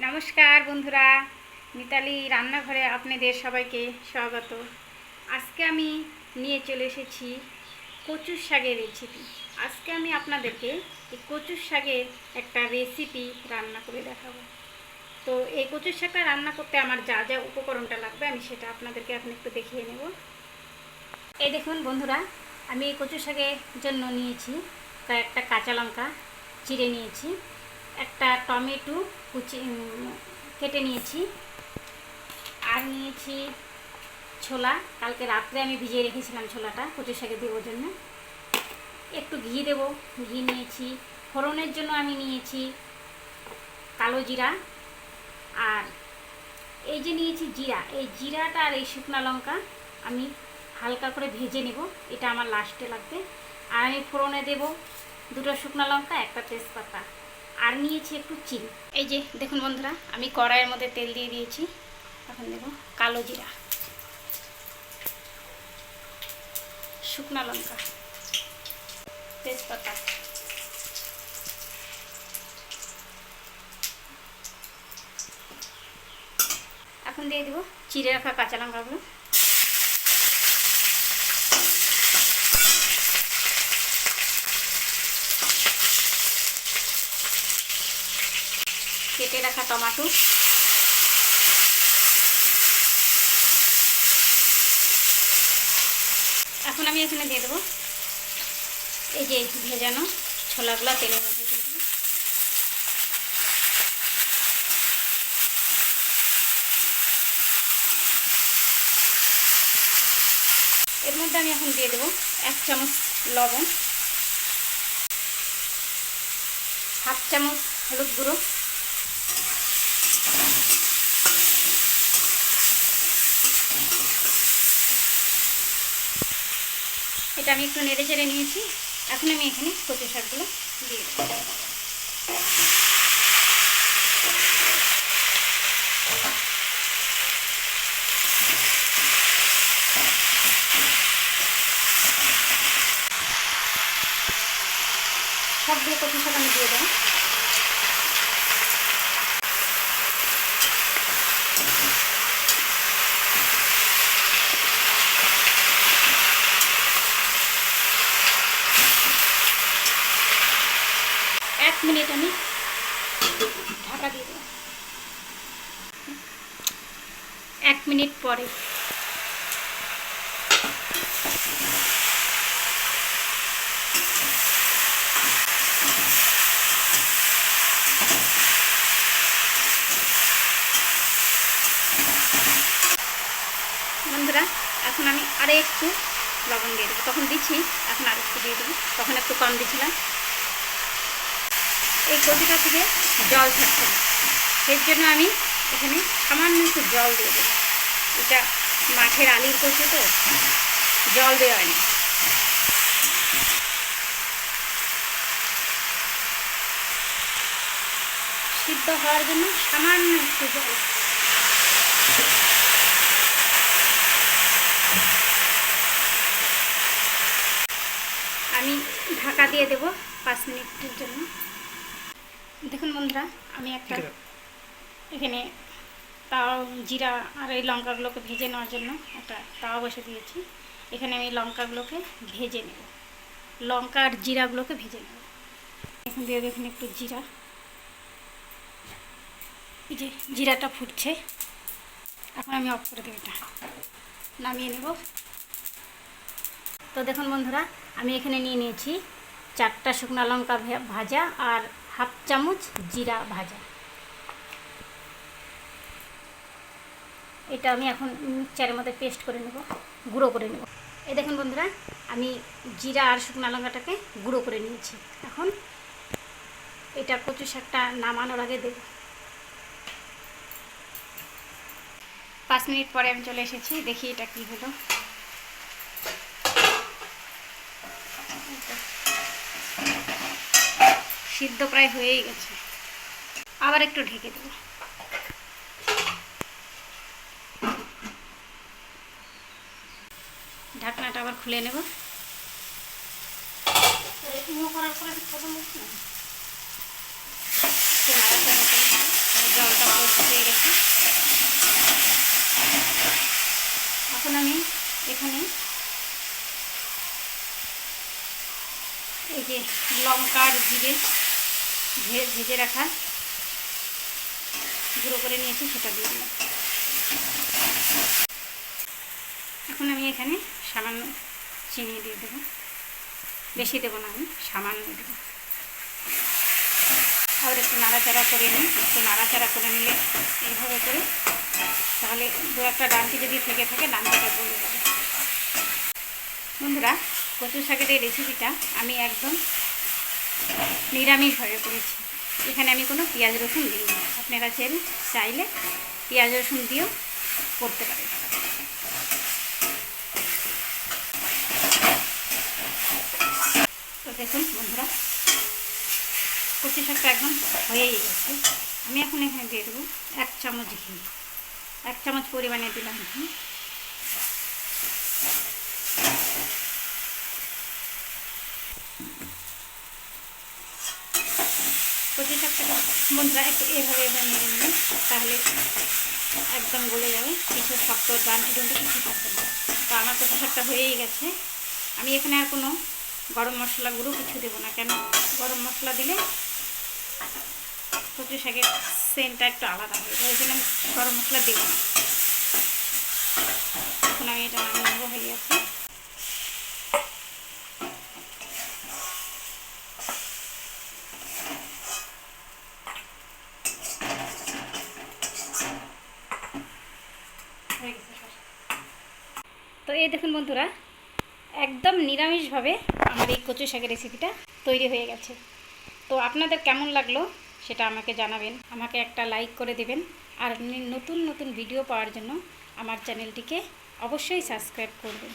নমস্কার বন্ধুরা, মিতালি রান্নাঘরে আপনাদের সবাইকে স্বাগত। আজকে আমি নিয়ে চলে এসেছি কচুর শাকের রেসিপি। আজকে আমি আপনাদেরকে এই কচুর শাকের একটা রেসিপি রান্না করে দেখাবো। তো এই কচুর শাকটা রান্না করতে আমার যা যা উপকরণটা লাগবে আমি সেটা আপনাদেরকে এখন একটু দেখিয়ে নেব। এই দেখুন বন্ধুরা, আমি এই কচুর শাকের জন্য নিয়েছি কয়েকটা কাঁচা লঙ্কা চিড়ে নিয়েছি, একটা টমেটো কুচি কেটে নিয়েছি, আর নিয়েছি ছোলা। কালকে রাত্রে আমি ভিজিয়ে রেখেছিলাম ছোলাটা কচুর শাকে দেওয়ার জন্য। একটু ঘি দেব, ঘি নিয়েছি। ফোড়নের জন্য আমি নিয়েছি কালো জিরা, আর এই যে নিয়েছি জিরা। এই জিরাটা আর এই শুকনো লঙ্কা আমি হালকা করে ভেজে নেব, এটা আমার লাস্টে লাগবে। আর আমি ফোড়নে দেব দুটো শুকনো লঙ্কা, একটা তেজপাতা, আর নিয়েছি একটু চিনি। এই যে দেখুন বন্ধুরা, আমি কড়াইয়ের মধ্যে তেল দিয়ে দিয়েছি। এখন দেব কালো জিরা, শুকনো লঙ্কা, তেজপাতা, এখন দিয়ে দেবো চিড়ে রাখা কাঁচা লঙ্কাগুলো। কেটে রাখা টমেটো, এখন আমি এখানে দিয়ে দেবো এই যে ভেজানো ছোলাগুলো তেলের মধ্যে দিয়ে দেবো। এর মধ্যে আমি এখন দিয়ে দেবো 1 চামচ লবণ, 1/2 চামচ হলুদ গুঁড়ো, এটা আমি একটু নেড়ে চেড়ে নিয়েছি। এখন আমি এখানে কচু শাকগুলো দিয়ে দেবো। সবগুলো কচু শাক আমি দিয়ে দেবো। এক মিনিট আমি ঢাকা দিয়ে দেবো। 1 মিনিট পরে বন্ধুরা, এখন আমি আরও একটু লবণ দিয়ে দেবো। তখন দিচ্ছি, এখন আর একটু দিয়ে দেবো, তখন একটু কম দিয়েছিলাম। এই কচুটা থেকে জল থাকছে না, এর জন্য আমি এখানে সামান্য একটু জল দিয়ে দেবো। এটা মাঠের আলির কচু তো জল দেওয়া হয়নি। সিদ্ধ হওয়ার জন্য সামান্য একটু জল। আমি ঢাকা দিয়ে দেবো 5 মিনিটের জন্য। দেখুন বন্ধুরা, আমি একটা এখানে তাও জিরা আর এই লঙ্কাগুলোকে ভেজে নেওয়ার জন্য একটা তাওয়া বসে দিয়েছি। এখানে আমি লঙ্কাগুলোকে ভেজে নেব, লঙ্কা আর জিরাগুলোকে ভেজে নেব। এখন দিয়ে দেবো এখানে একটু জিরা। এই যে জিরাটা ফুটছে, এখন আমি অফ করে দেবো, এটা নামিয়ে নেব। তো দেখুন বন্ধুরা, আমি এখানে নিয়ে নিয়েছি 4টা শুকনো লঙ্কা ভাজা আর 1/2 চামচ জিরা ভাজা। এটা আমি এখন মিক্সচারের মধ্যে পেস্ট করে নেব, গুঁড়ো করে নেব। এই দেখুন বন্ধুরা, আমি জিরা আর শুকনো লঙ্কাটাকে গুঁড়ো করে নিয়েছি। এখন এটা কচু শাকটা নামানোর আগে দেব। 5 মিনিট পরে আমি চলে এসেছি, দেখি এটা কি হলো। সিদ্ধ প্রায় হয়েই গেছে, আবার একটু ঢেকে দেবো। ঢাকনাটা আবার খুলে নেব। করার পরে জলটা হয়ে গেছে। এখন আমি এখানে এই যে লঙ্কা আর জিরে ভেজে রাখা গুঁড়ো করে নিয়েছি সেটা দিয়ে দিলাম। এখন আমি এখানে সামান্য চিনি দিয়ে দেবো, বেশি দেবো না, আমি সামান্য দেবো। আবার একটু নাড়াচাড়া করে নিই। একটু নাড়াচাড়া করে নিলে এইভাবে করে, তাহলে দু একটা ডান্টি যদি থেকে থাকে ডান্টিটা গলে যাবে। বন্ধুরা, কচু শাকের এই রেসিপিটা আমি একদম নিরামিষভাবে করেছি। এখানে আমি কোনো পেঁয়াজ রসুন দিইনি। আপনারা চাইলে পেঁয়াজ রসুন দিয়েও করতে পারেন। তো দেখুন বন্ধুরা, কচু শাকটা একদম হয়েই গেছে। আমি এখন এখানে দিয়ে দেবো 1 চামচ ঘি। 1 চামচ পরিমাণে দিলাম ঘি। কচু শাকটা বন্ধুরা একটু এভাবে নেড়ে নেবেন, তাহলে একদম গলে যাবে, কিছু শক্ত ডান্টি কিছু থাকবে না। তো আমার কচু শাকটা হয়েই গেছে। আমি এখানে আর কোনো গরম মশলা গুঁড়ো কিছু দেবো না, কেন গরম মশলা দিলে কচু শাকের সেন্টটা একটু আলাদা হয়ে যায়, ওই জন্য আমি গরম মশলা দেবো না। এখন আমি এটা নামিয়ে নেবো, হয়ে গেছে। তো এই দেখুন বন্ধুরা, একদম নিরামিষভাবে আমার এই কচু শাকের রেসিপিটা তৈরি হয়ে গেছে। তো আপনাদের কেমন লাগলো সেটা আমাকে জানাবেন, আমাকে একটা লাইক করে দেবেন। আর নতুন নতুন ভিডিও পাওয়ার জন্য আমার চ্যানেলটিকে অবশ্যই সাবস্ক্রাইব করবেন।